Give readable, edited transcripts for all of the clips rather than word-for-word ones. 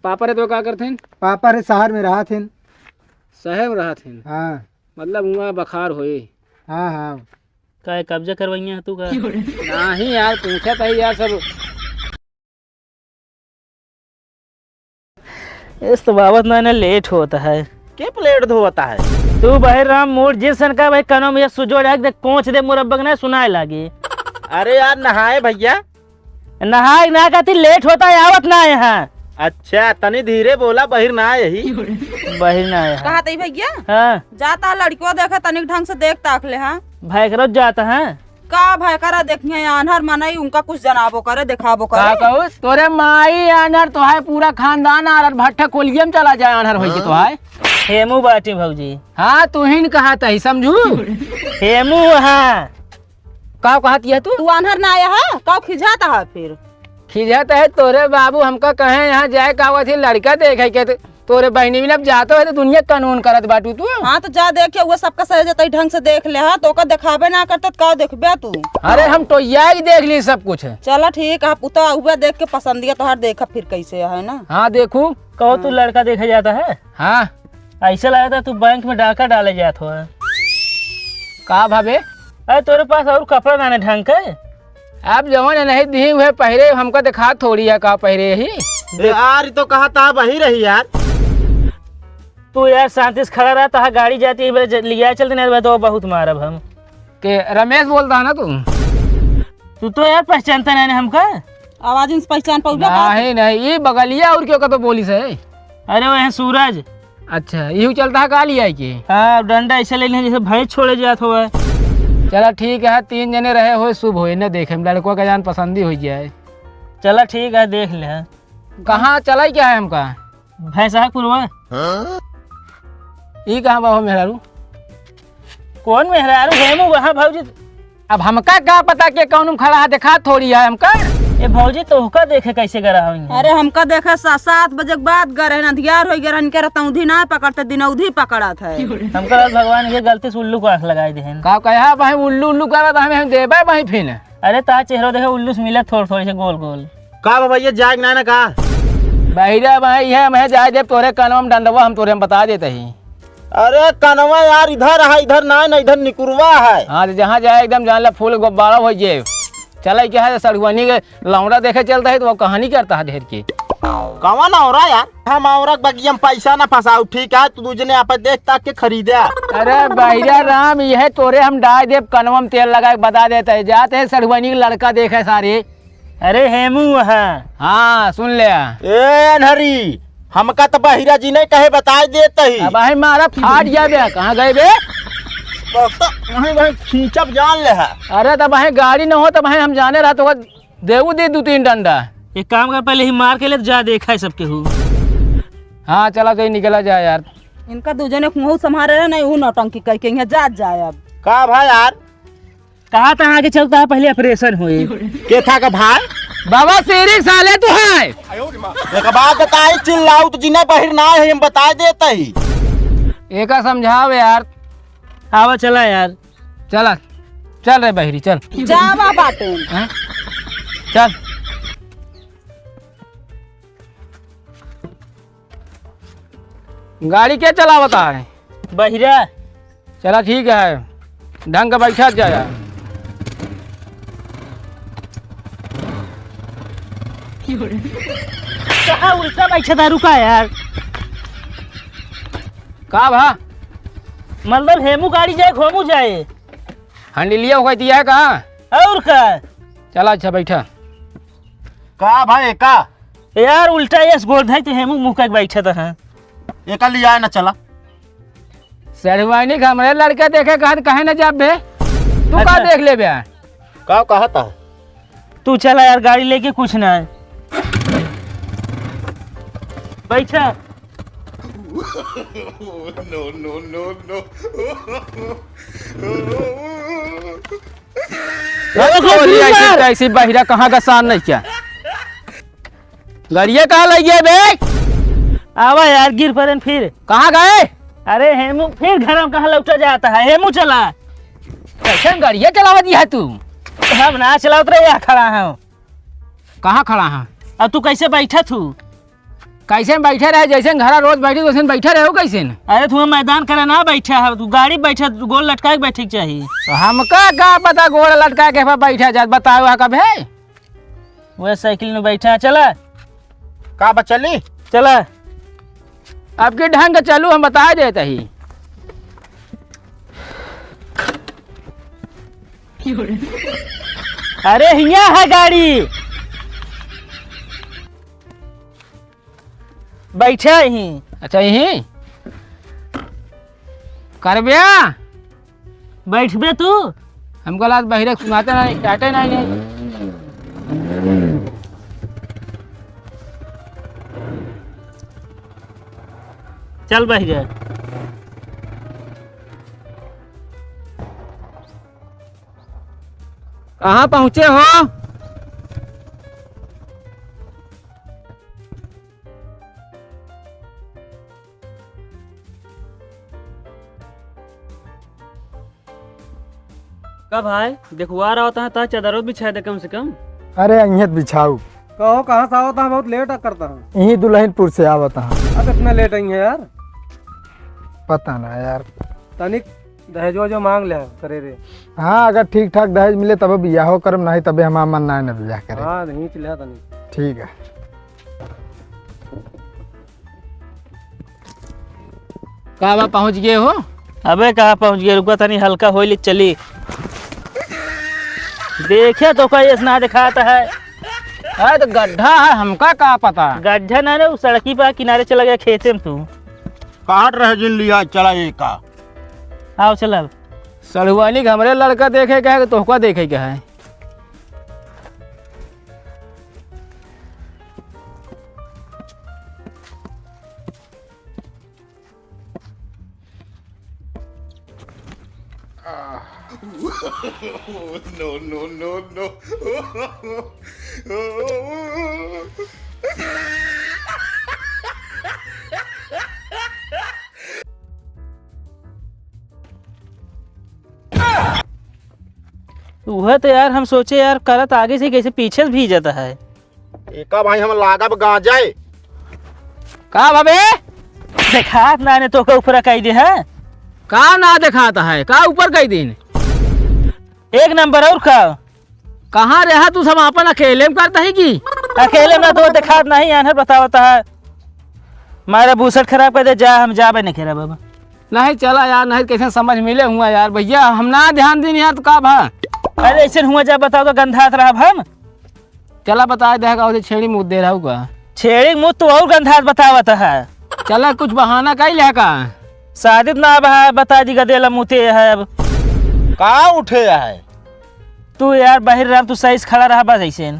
पापा रे तो क्या करते हैं? पापा रे शहर में रहा थे। शहर में रहा थे? हाँ मतलब वहाँ बखार होए। हाँ हाँ। का कब्जा करवाइया तू का? नहीं यार, पूछा था यार सब। इस तो बाबत ना लेट होता है। के प्लेट धोता है? तू भाई राम मोड़ जिसन का भाई कनो में सुजो रख दे कोच दे मुरब्बक ना सुनाए लागे। अरे यार नहाए भैया। नहाए ना कहती लेट होता है आवत ना यहाँ। अच्छा तनी धीरे बोला, बहिर ना यही बहिर ना यहाँ कहा तई भैया? हाँ जाता लड़कियों देखा तनिक ढंग से देख ताक ले। हाँ भाई करो जाता है का भाई करा देखिए आनहर मनाई उनका कुछ जनाबो करे दिखाबो का करे। कहूँ तोरे माई आनर तो है, पूरा खानदान आनर भट्ठा कोलियम चला जाए आनर हो तो है। हेमू बाटी भौजी। हाँ तू ही कहा था समझू। हेमू हाँ का कहती है तू? तू आनहर ना आया है का खिजाता है फिर? खिजात है तोरे बाबू हमका कहे यहाँ जाए का थी लड़का देखे के तोरे बहनी भी अब जातो है तो दुनिया कानून करत बाटू तू। हाँ तो जा देखे वो सबका सही जतई ढंग से देख ले। हाँ तो का दिखाबे ना करता का देखबे तू? अरे हम तो यही देख ली सब कुछ। चला ठीक है पुता हुआ देख के पसंदिया तो हर देखा फिर कैसे है ना। हाँ देखू। कहो तू लड़का देखे जाता है? हाँ ऐसा लगा था तू बैंक में डाका डाले जात हो। का भावे? अरे तोरे पास और कपड़ा ना ढंग के? अब जवन नहीं दी हुए पहरे हमको दिखा थोड़ी है का पहरे ही यार तो कहा था वही रही यार। तू यार शांति से खड़ा रहता है, गाड़ी जाती है लिया चलते नहीं तो बहुत मारब हम। के रमेश बोलता है ना तू तो यार पहचानता नहीं हमका। आवाज से पहचान पाऊ? नहीं नहीं ये बगलिया और क्यों का तो बोली से। अरे वो है सूरज। अच्छा यही चलता है का लिया के? हाँ डंडा ऐसा ले जैसे भैंस छोड़े जात हुआ। चला ठीक है, 3 जने रहे हो शुभ हो न देखे लड़कों का जान पसंदी हो जाए। चला ठीक है देख ले। कहाँ चला क्या है हमका? भैंसापुरवा। ये कहाँ बाबू मेहरारू? कौन मेहरारू? हेमू वहाँ भौजी। अब हमका क्या पता के कौन खड़ा है देखा थोड़ी है हमका। ये भौजी तोहका देखे कैसे करा हो? अरे हमका देखे 7 बजे के बाद गए ना अंधियार हो गया इनके रहता उधी ना पकड़ते दिन उधी पकड़ा था। हमका भगवान के गलती से उल्लू को आँख लगाई दे। का कहा भाई उल्लू उल्लू कर हमें देबे भाई फिर। अरे तार चेहरा देखे उल्लू से मिला थोड़ी थोड़ी से गोल गोल। का भैया जाग ना का बहिरा भाई है मैं जाए दे तोरे कानवा में डंडवा हम तोरे में बता देते ही। अरे कनवा यार इधर है, इधर ना इधर निकुरवा है। हाँ तो जहाँ जाए एकदम जान ला फूल गुब्बारा हो जाए। चला क्या है सड़गवानी के लौड़ा देखे चलता है तो वो कहानी करता है ढेर की। कौन औरा यार? हम औरत बगिया में पैसा ना फंसाऊ ठीक है, तू दूजने आप देख ताक के खरीदे। अरे बहिरा राम यह तोरे हम डाल दे कनवा में तेल लगा के बता देते है जाते है सड़गवानी के लड़का देखे सारे। अरे हेमू है। हाँ सुन ले। ए अनहरी हमका तो बहिरा जी ने कहे बता देते ही। अब भाई मारा फाट गया बे, कहाँ गए बे? वही खींचब जान ले है। अरे तब भाई गाड़ी न हो तब भाई हम जाने रहा तो देऊ दे 2-3 डंडा। एक काम कर पहले ही मार के ले जा देखा है सबके हूँ। हाँ चला तो निकला जाए यार। इनका दूजने मुँह संभारे रहे नहीं नौटंकी करके यहाँ जात जाए। अब का भाई यार कहा था आगे चलता है पहले ऑपरेशन हुए के था का भाई? बाबा शेरी साले तू है। एक बात बताई चिल्लाऊ तो जिन्हें बहिर ना है हम बता देते ही। एक समझाओ यार। आवा चला यार। चला चल रे बहिरी चल। जावा बाटे हाँ? चल गाड़ी क्या चलावता है? बहिरा। चला ठीक है ढंग का बैठा जाए। कहाँ उल्टा बैठा था? रुका यार। का भा मतलब हेमू गाड़ी जाए घोमू जाए? हंडिलिया हो गई है कहाँ? और का? चला अच्छा बैठा। का भाई का यार उल्टा यस बोल भाई तो हेमू मुँह का बैठा था। एक लिया ना चला सरवानी का हमारे लड़का देखे कहे न जाब बे तू का देख ले बे। का कहा था? तू चला यार गाड़ी लेके कुछ ना है। बैठा। ऐसी बहिरा कहाँ का सान नहीं क्या? गाड़िया कहाँ लग गया बे? आवा यार गिर पड़े फिर। कहाँ गए? अरे हेमू फिर घर में कहाँ लौटा जाता है? हेमू चला। कैसे गाड़िया चलावा दिया है तू? हम ना चला उतरे या खड़ा है। कहाँ खड़ा है? अब तू कैसे बैठा तू? कैसे बैठे रहे जैसे घर रोज बैठी वैसे बैठे रहे हो कैसे? अरे तुम्हें मैदान करे ना बैठा है, तू गाड़ी बैठा, तू गोल लटका के बैठे के चाहिए। तो हमका का पता गोड़ लटका के बैठा जात, बताओ वहाँ कब है? वह साइकिल में बैठा, चला का बचली चला। आपके ढंग चलू हम बता देते ही। अरे हिया है गाड़ी, बैठा ही। अच्छा यही करबिया बैठबे तू? हमको लात बहिरे सुनाते नहीं, डांटे नहीं। चल बैठ जा। कहाँ पहुँचे हो? कब भाई देखवा रहा होता है तो चादरों बिछा दे कम से कम। अरे अहियत बिछाऊ कहो कहाँ से आवता है? बहुत लेट करता हूँ। यही दुल्हनपुर से आवता हूँ। अब इतना लेट आई है यार। पता ना यार। तनिक दहेजो जो मांग ले करे रे। हाँ अगर ठीक ठाक दहेज मिले तब बियाह करम, नहीं तबे हमारा मन ना न बियाह करे। हाँ नहीं चले तनिक। ठीक है। कहाँ पहुँच गए हो? अबे कहाँ पहुँच गया, रुका तनी हल्का होली चली। देखे तो कोई ना दिखाता है। अरे तो गड्ढा है, हमका का पता। गड्ढा ना रे, सड़की पर किनारे चला गया खेते में तू। काट रहे जिन लिया चला ये का। आओ चल। सड़ुआली हमरे लड़का देखे क्या है, तोहका देखे क्या है? वह तो यार हम सोचे यार करत आगे से कैसे पीछे से भी जाता है। एका भाई हम लागब गांजाए। का भाभी देखा ना ने तो का ऊपर कही दे है। का ना दिखाता है, का ऊपर कई दिन एक नंबर और का। कहाँ रहा तू? सब अपन अकेले में करता है कि अकेले में तो देखा नहीं यार, बतावता है मारा बूसट खराब कर दे। जा हम जाबे नहीं खेरा बाबा। नहीं चला यार, नहीं कैसे समझ मिले हुआ यार भैया, हम ना ध्यान दिन यार। तो का भा अरे ऐसे हुआ जा बताओ तो गंधात रहा हम। चला बता देगा, छेड़ी मुँह दे रहा होगा। छेड़ी मुँह तो और गंधात बतावता है। चला कुछ बहाना का ही लेका शादी ना अब है, बता दी गदेला मुते है। अब का उठे है तू यार बाहर रहा, तू सही से खड़ा रहा बस ऐसे।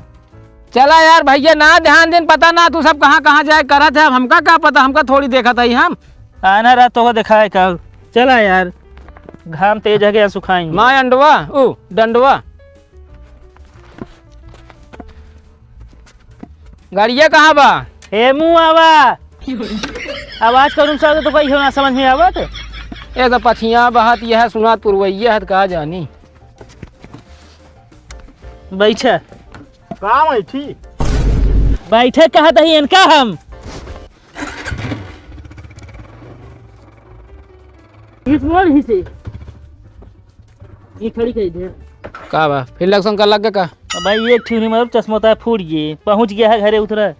चला यार भैया, ना ध्यान दिन पता ना तू सब कहाँ कहाँ जाए करा थे। अब हमका क्या पता, हमका थोड़ी देखा था ही हम। आना रहा तो दिखाए का। चला यार घाम तेज है गया, सुखाएंगे। माँ अंडवा ओ डंडवा गाड़िया कहाँ बा? हे मुँह आवा आवाज करूँ सा तो कहीं ना समझ में आवत। ये तो पछिया बहत यह सुना तुरवैया है, कहा जानी। बैठा का बैठी बैठे कहा दही इनका हम। इस मोड़ ही से ये खड़ी कही दे। का बा फिर लक्षण कर लग का? भाई एक ठीक मतलब चश्मा होता है फूट गए, पहुंच गया है घरे उतरा।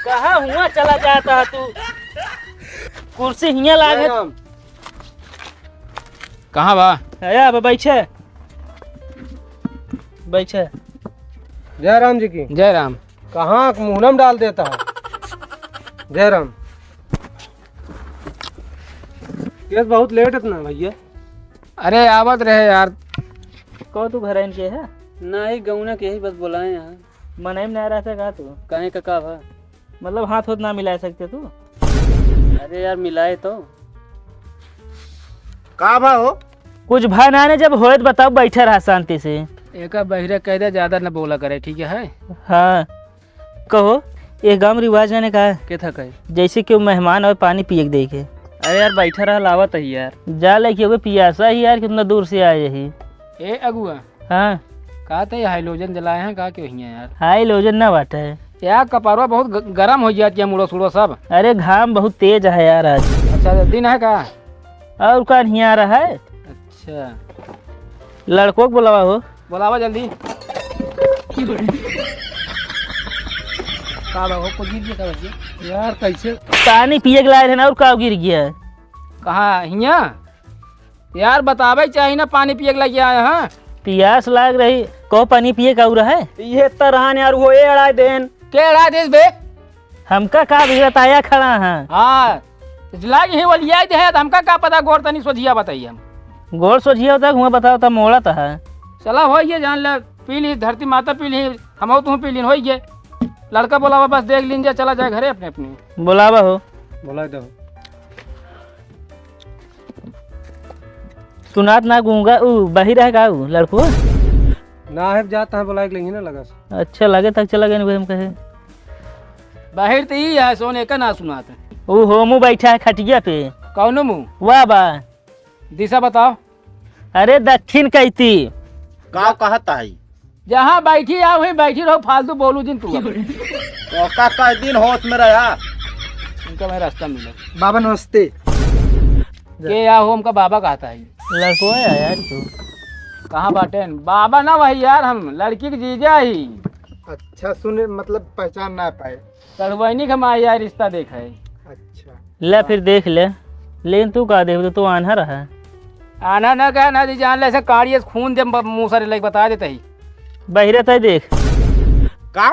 कहाँ हुआ चला जाता है तू? कुर्सी हिया लागे। कहाँ बा? आया अब बैठे बैठे। जय राम जी की। जय राम। कहाँ मुहनम डाल देता है? जय राम। केस बहुत लेट इतना भैया। अरे आवत रहे यार। कहो तू घर के है? नहीं गौना के ही बस बुलाए यहाँ। मनाई में नहीं रहता का तू? कहीं का भा? मतलब हाथ होत ना मिला सकते तू? अरे यार मिलाए तो का भा हो कुछ भाई ना जब होए तो बताओ, बैठे रहा शांति से। एक बहिरे कह दे, ज्यादा न बोला करे, ठीक है? हाँ कहो, ये गाँव रिवाज मैंने कहा के था कहे। जैसे कि मेहमान और पानी पिए के दे के। अरे यार बैठा रहा लावत है यार, जा ले क्योंकि पियासा ही यार, कितना दूर से आए यही। ए अगुआ हाँ कहा थे हाइलोजन जलाए हैं का क्यों हियां यार? हाई लोजन ना बाटा है यार कपड़वा बहुत गरम हो जाती है मुड़ो सुड़ो सब। अरे घाम बहुत तेज है यार आज। अच्छा दिन है का? और का नहीं आ रहा है? अच्छा लड़कों को बुलावा हो। बुलावा जल्दी। का बाबू को गिर गया का बच्चे? यार कैसे? पानी पिए के लाए थे ना और का गिर गया। कहाँ हियां? यार बतावे चाहिए ना, पानी पिए के लगे आए हैं। पियास लाग रही, कहो पानी पिए का उरा है। ये तरहान यार वो अड़ा देन केड़ा देश बे? हमका का बताया खड़ा है। हाँ लाग ही वलिया है, हमका का पता, गोर तनी सोझिया बताइए हम। गोर सोझिया होता हुआ बताओ था मोड़ा था है। चला हो ये जान ले, पी ली धरती माता पी ली, हम तू पी ली हो ये। लड़का बोलावा बस देख लीजिए, चला जाए घरे अपने अपने। बुलावा हो। बोला दो। सुनात ना गूंगा ऊ बाहर है का ऊ लड़को? ना है जाता है बुलाए लेंगे ना लगा से। अच्छा लगे तक चला गए हम कहे। बाहर तो ही है, सोने का ना सुनाते। ऊ होमू बैठा है खटिया पे। कौन मुँह? वाह बा। दिशा बताओ। अरे दक्षिण कहती। का कहता है? जहाँ बैठी आओ वहीं बैठी रहो, फालतू बोलू जिन तू। तो का दिन होश में रहा? उनका मैं रास्ता मिला बाबा नमस्ते। के या हो हमका बाबा कहता है। लड़को है यार तू। कहाँ बाटे? बाबा ना वही यार, हम लड़की की जीजा ही। अच्छा सुने मतलब पहचान ना पाए। सड़वैनी का माँ यार रिश्ता देखा है। अच्छा ले फिर देख ले, लेकिन तू का देख तू आना रहा। आना ना कह ना दी जान ले, ऐसे काढ़िए खून दे मुँह सारे लग बता देते ही। बहिरे तय देख। का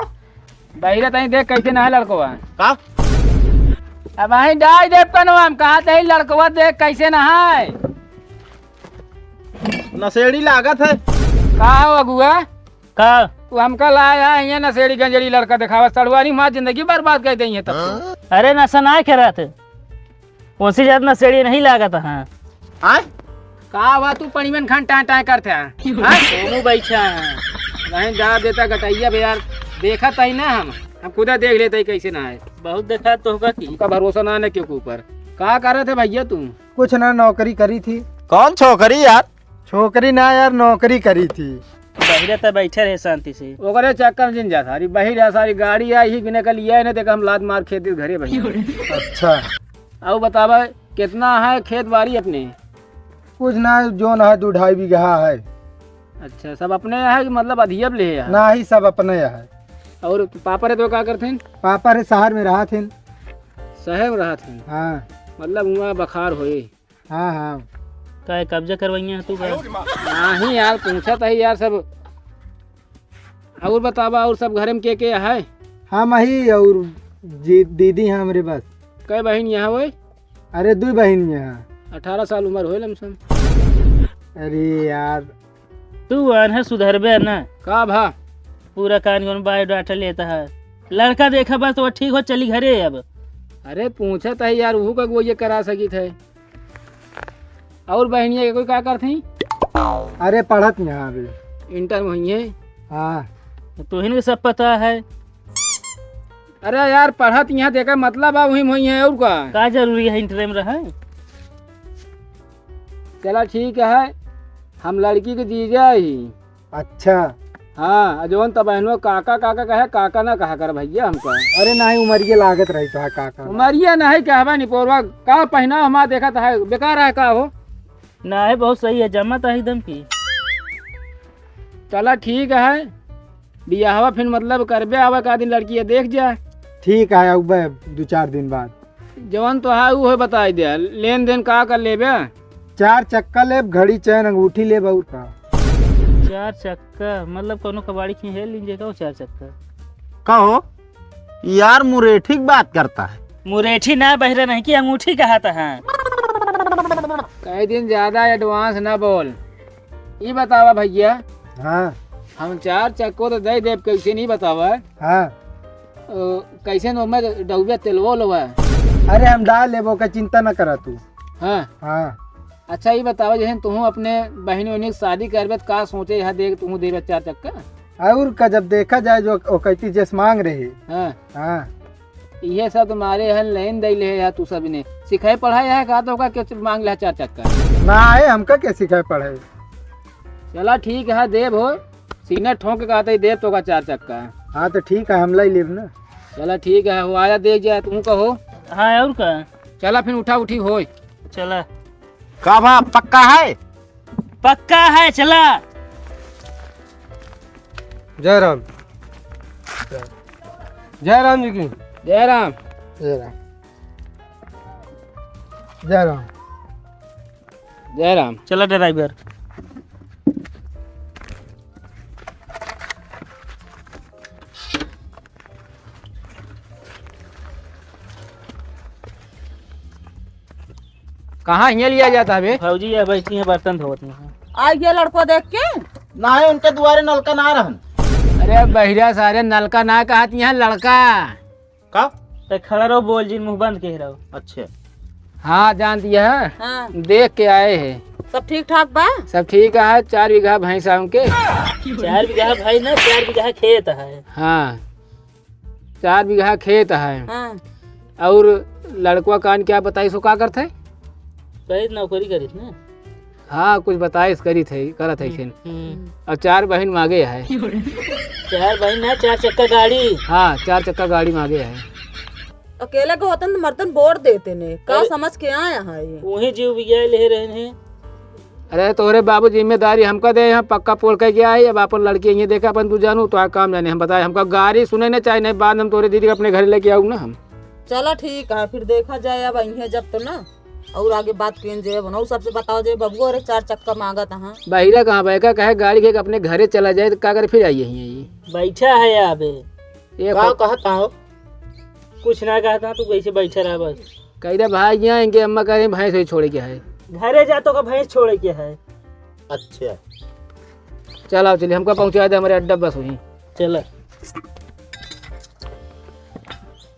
बहिरा तही देख कैसे ना है लड़कवा। का अब वहीं डाई देव कनो हम कहा थे लड़कवा देख कैसे ना है। नशेड़ी लागत है। कहा हो अगुआ? का तू हमका लाया है यहाँ नशेड़ी गंजड़ी लड़का दिखावा, सड़वानी माँ जिंदगी बर्बाद कर दी है तब तो। अरे नशा ना करा थे, उसी ज्यादा नशेड़ी नहीं लागा था। हाँ आय कहा हुआ तू पणीमन खान टाँ टाँ करते हैं बैठा है वहीं डाल देता गटैया भी यार। देखा था ही ना, हम खुदा देख लेते ही कैसे ना है। बहुत देखा तो होगा कि हमका भरोसा ना है क्यों के ऊपर। कहा कर रहे थे भैया तुम? कुछ ना, नौकरी करी थी। कौन छोकरी यार? छोकरी ना यार, नौकरी करी थी। बहिरे तय बैठे रहे शांति से। ओकरे चक्कर में जिन जा सारी बही रहा, सारी गाड़ी आई ही बिना कल लिया है ना, देखा हम लाद मार खेत घरे भैया। अच्छा अब बतावा कितना है खेत बाड़ी अपने? कुछ ना, जो ना है 2-2.5 बीघा है। अच्छा सब अपने है कि मतलब अधियब ले है? ना ही सब अपने है। और पापा रे तो क्या करते हैं? पापा रे शहर में रहा थे। शहर में रहा थे हाँ मतलब वहाँ बखार होए। हाँ हाँ। का कब्जा करवाइया तू का? नहीं यार पूछा था यार सब। और बतावा और सब घर में के है? हम ही और दीदी हैं हमारे बस। कई बहन यहाँ हुए? अरे 2 बहन यहाँ। 18 साल उम्र हो लमसम। अरे यार तू अनहर सुधरबे ना का भा? पूरा कानून बायोडाटा लेता है। लड़का देखा बस तो ठीक हो चली घरे अब। अरे पूछा था यार वो का वो ये करा सकी थे। और बहनिया के कोई क्या करती? अरे पढ़त यहाँ अभी इंटर में हुई है। हाँ। तो हिन सब पता है। अरे यार पढ़त यहाँ देखा मतलब वही हुई है और का जरूरी है इंटर में रहा? चला ठीक है, हम लड़की के जीजा ही। अच्छा हाँ जौन तब बहनों काका काका कहे, काका ना कहा कर भैया हमका। अरे नहीं उमरिया लागत रही तो काका। उमरिया नहीं कहवा नहीं पोरवा का पहना हमारा देखा था बेकार है का हो ना है बहुत सही है, जमा था एकदम की। चला ठीक है, बियाहवा फिर मतलब करबे आवा का दिन लड़की है देख जा। ठीक है अब 2-4 दिन बाद। जवन तो है वो बता दिया। लेन देन का कर लेबे? 4 चक्का ले, घड़ी चैन अंगूठी ले बहुत का। 4 चक्का मतलब कोनो कबाड़ी की है लीजिए का 4 चक्का। कहो यार मुरेठी की बात करता है। मुरेठी ना बहरा नहीं कि अंगूठी कहा था। हाँ कई दिन ज्यादा एडवांस ना बोल। ये बतावा भैया हाँ हम 4 चक्को तो दे देव कैसे नहीं बतावा? हाँ। कैसे नो में डूबे तेलवो लोवा? अरे हम डाल लेबो का चिंता न करा तू। हाँ हाँ। अच्छा ये बतावा जैसे तुम अपने बहनी वहनी की शादी करबे तो का सोचे यहाँ देख तुम देवे 4 चक्का? और का जब देखा जाए जो कहती जैस मांग रही। हाँ हाँ ये सब तुम्हारे यहाँ लेन दैले है तू सब ने सिखाए पढ़ाई है का तो का के मांग ले 4 चक्का। ना आए हमका क्या सिखाए पढ़ाई। चला ठीक है देव हो सीना ठोंक के कहते देव तो का 4 चक्का। हाँ तो ठीक है हमला ही लेब ना। चला ठीक है हो आया देख जाए तुम कहो। हाँ और का चला फिर उठा उठी हो। चला का बा पक्का है? पक्का है चला। जय राम। जय राम जी की। जय राम। जय राम। जय राम। जय राम। चला ड्राइवर। कहाँ यहाँ लिया जाता है बे? भौजी ये बैठी है बर्तन धोती हैं। आ गया लड़को देख के। ना है उनके द्वारे नलका ना रहन। अरे बहिरा सारे नलका ना कहती यहाँ लड़का। का? तो खड़ा रहो बोल जी मुंह बंद के रहो। अच्छा हाँ जान दिया है हाँ देख के आए हैं। सब ठीक ठाक बा। सब ठीक है 4 बीघा भैंस है उनके। 4 बीघा भाई ना 4 बीघा खेत है। हाँ 4 बीघा खेत है। हाँ और लड़का कान क्या बताई सो का करते? कहीं नौकरी करी थी ना। हाँ कुछ बताइस करी थे करत है खेन। और 4 बहन मांगे है। 4 भाई ना 4 चक्का गाड़ी। हाँ 4 चक्का गाड़ी मांगे है। अकेले को होतन तो मर्तन बोर देते ने का समझ के आया है ये। वही जीव बिया ले रहे हैं। अरे तोरे बाबू जिम्मेदारी हमका दे यहाँ पक्का पोल के गया है। अब अपन लड़की ये देखा अपन तू जानू तो काम जाने हम बताए हमका गाड़ी सुने न चाहिए नहीं बाद हम तोरे दीदी को अपने घर लेके आऊ ना हम। चलो ठीक है फिर देखा जाए अब अहीं जब तो ना और आगे बात किन जे बनाओ सबसे बताओ जे बबुआ रे 4 चक्का मांगा था। बहिरा कहाँ बैका कहे गाड़ी के अपने घरे चला जाए तो क्या करे फिर आइए ये बैठा है यहाँ पे। ये का कहता हो? कुछ ना कहता तू वैसे बैठा रहा बस। कह भाई यहाँ इनके अम्मा कह रहे भैंस वही छोड़े क्या है। घरे जा तो का भैंस छोड़े के है। अच्छा चल आओ चलिए हमको पहुँचा दे हमारे अड्डा बस वहीं। चला